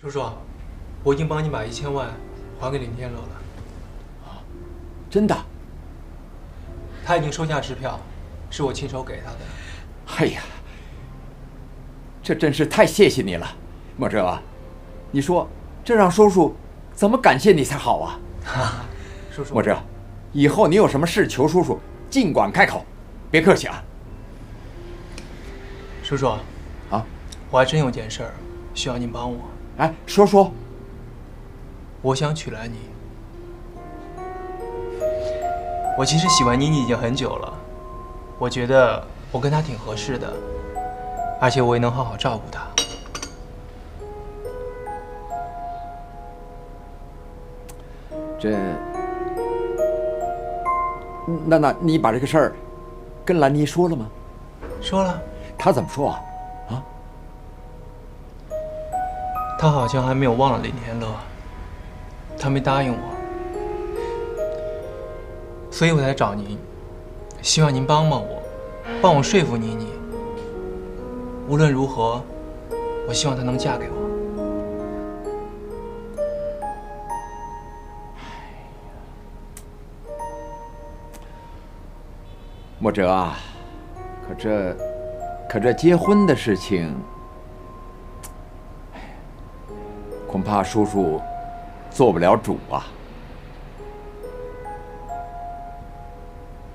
叔叔，我已经帮你把1000万还给林天乐了。真的？他已经收下支票，是我亲手给他的。哎呀，这真是太谢谢你了，莫哲。你说这让叔叔怎么感谢你才好啊？叔叔，莫哲，以后你有什么事求叔叔，尽管开口，别客气啊。叔叔，啊，我还真有件事儿需要您帮我。哎，说说。我想娶来你。我其实喜欢妮妮已经很久了，我觉得我跟她挺合适的，而且我也能好好照顾她。那你把这个事儿跟兰妮说了吗？说了。她怎么说啊？啊？她好像还没有忘了林天乐，她没答应我，所以我才找您，希望您帮我说服妮妮。无论如何，我希望她能嫁给我。莫哲啊，可这结婚的事情，恐怕叔叔做不了主啊。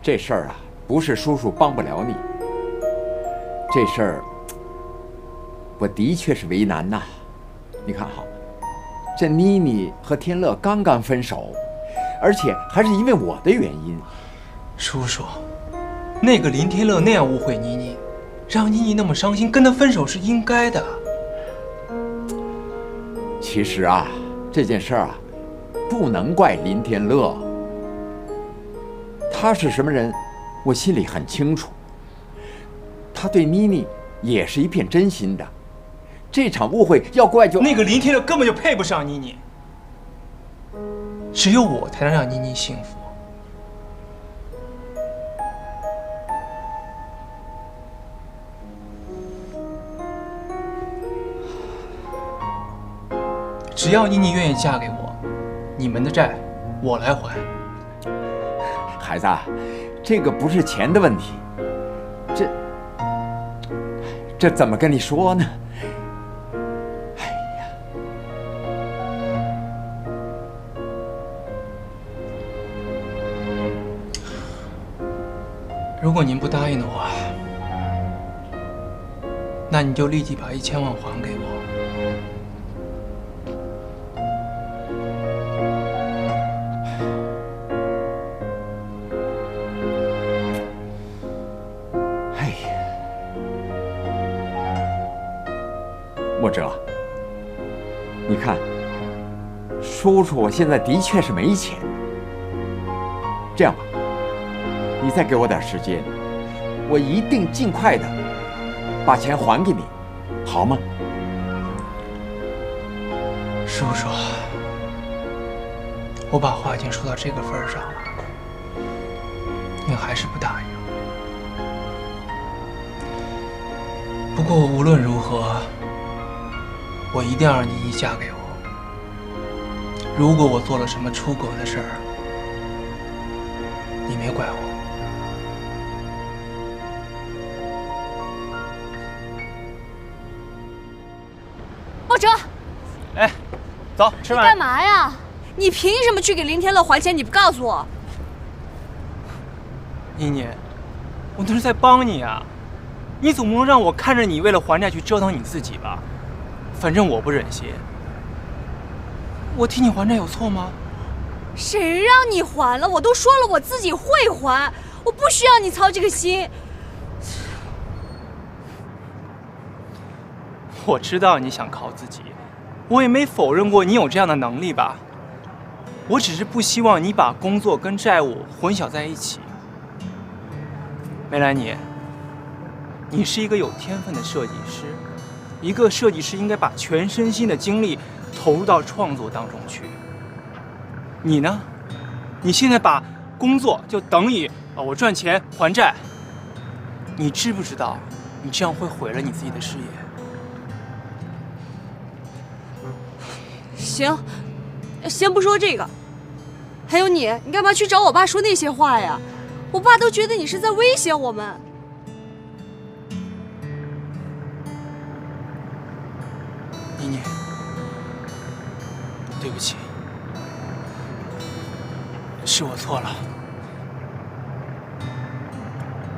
这事儿啊，不是叔叔帮不了你，这事儿我的确是为难呐。你看哈，这妮妮和天乐刚刚分手，而且还是因为我的原因。叔叔，那个林天乐那样误会妮妮，让妮妮那么伤心，跟他分手是应该的。其实啊，这件事儿啊，不能怪林天乐。他是什么人，我心里很清楚。他对妮妮也是一片真心的。这场误会要怪就那个林天乐根本就配不上妮妮，只有我才能让妮妮幸福。只要妮妮愿意嫁给我，你们的债我来还。孩子，这个不是钱的问题，这怎么跟你说呢？哎呀，如果您不答应的话，那你就立即把1000万还给我。莫哲，你看，叔叔我现在的确是没钱。这样吧，你再给我点时间，我一定尽快的把钱还给你，好吗？叔叔，我把话已经说到这个份上了，您还是不答应。不过无论如何，我一定要让妮妮嫁给我。如果我做了什么出格的事儿，你别怪我。莫哲，哎，走，吃饭。你干嘛呀？你凭什么去给林天乐还钱？你不告诉我？妮妮，我那是在帮你啊，你总不能让我看着你为了还债去折腾你自己吧？反正我不忍心。我替你还债有错吗？谁让你还了？我都说了我自己会还，我不需要你操这个心。我知道你想靠自己，我也没否认过你有这样的能力吧。我只是不希望你把工作跟债务混淆在一起。梅兰妮，你是一个有天分的设计师，一个设计师应该把全身心的精力投入到创作当中去。你呢？你现在把工作就等于我赚钱还债，你知不知道你这样会毁了你自己的事业？行，先不说这个，还有你干嘛去找我爸说那些话呀？我爸都觉得你是在威胁我们。妮妮，对不起，是我错了，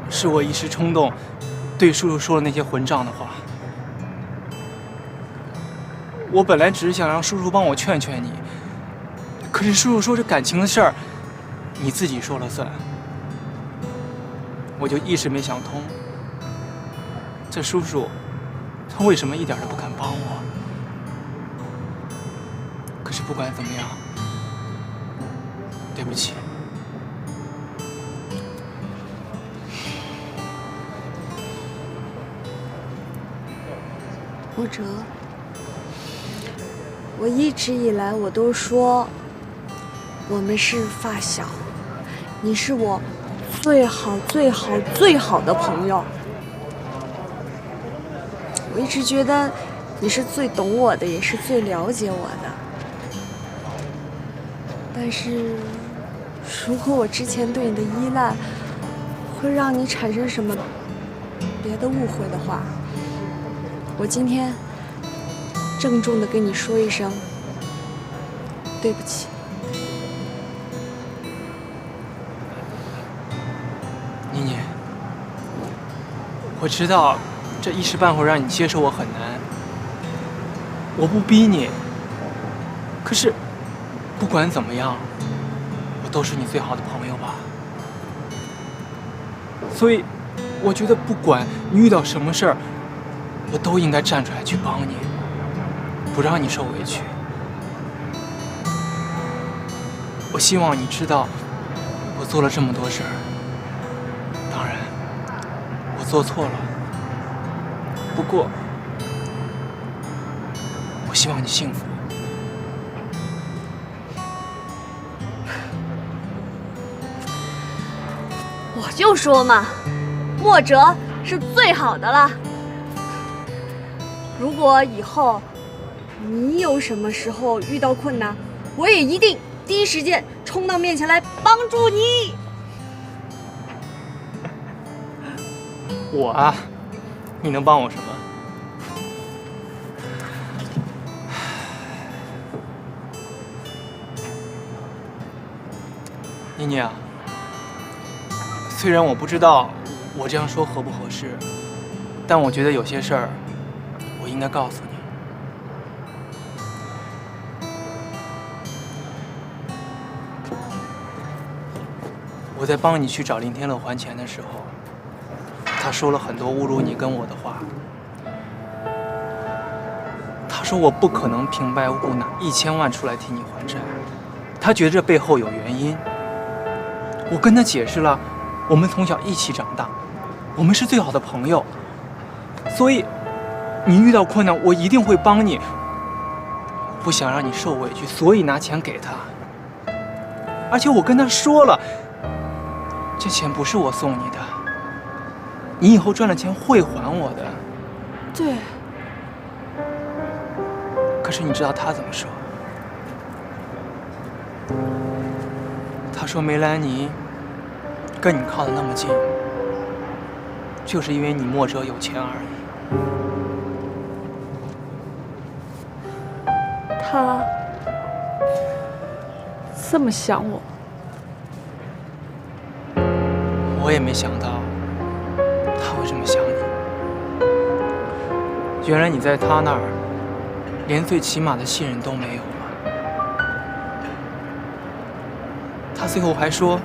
是我一时冲动，对叔叔说了那些混账的话。我本来只是想让叔叔帮我劝劝你，可是叔叔说这感情的事儿，你自己说了算，我就一时没想通，这叔叔他为什么一点都不肯帮我？可是不管怎么样，对不起。莫哲，我一直以来我都说我们是发小，你是我最好最好最好的朋友。我一直觉得你是最懂我的，也是最了解我的。但是，如果我之前对你的依赖会让你产生什么别的误会的话，我今天郑重地跟你说一声对不起。妮妮，我知道这一时半会儿让你接受我很难，我不逼你，可是不管怎么样，我都是你最好的朋友吧。所以，我觉得不管你遇到什么事儿，我都应该站出来去帮你，不让你受委屈。我希望你知道，我做了这么多事儿，当然，我做错了。不过，我希望你幸福。我就说嘛，莫哲是最好的了。如果以后你有什么时候遇到困难，我也一定第一时间冲到面前来帮助你。我啊，你能帮我什么？妮妮啊，虽然我不知道我这样说合不合适，但我觉得有些事儿我应该告诉你。我在帮你去找林天乐还钱的时候，他说了很多侮辱你跟我的话。他说我不可能平白无故拿1000万出来替你还债，他觉得这背后有原因。我跟他解释了，我们从小一起长大，我们是最好的朋友，所以你遇到困难，我一定会帮你。不想让你受委屈，所以拿钱给他。而且我跟他说了，这钱不是我送你的，你以后赚了钱会还我的。对。可是你知道他怎么说？他说梅兰妮跟你靠得那么近，就是因为你莫哲有钱而已。他这么想我，我也没想到他会这么想你。原来你在他那儿连最起码的信任都没有了。他最后还说，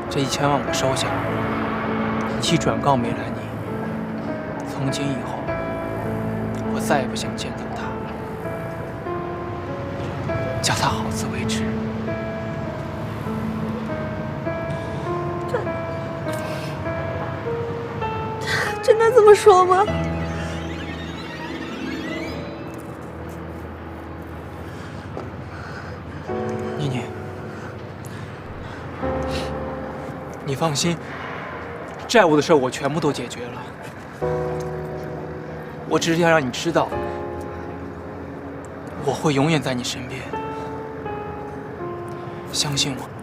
这1000万我收下，你去转告梅兰妮，从今以后我再也不想见到他，叫他好自为之。真的这么说吗？妮妮，你放心，债务的事我全部都解决了。我只是要让你知道，我会永远在你身边，相信我。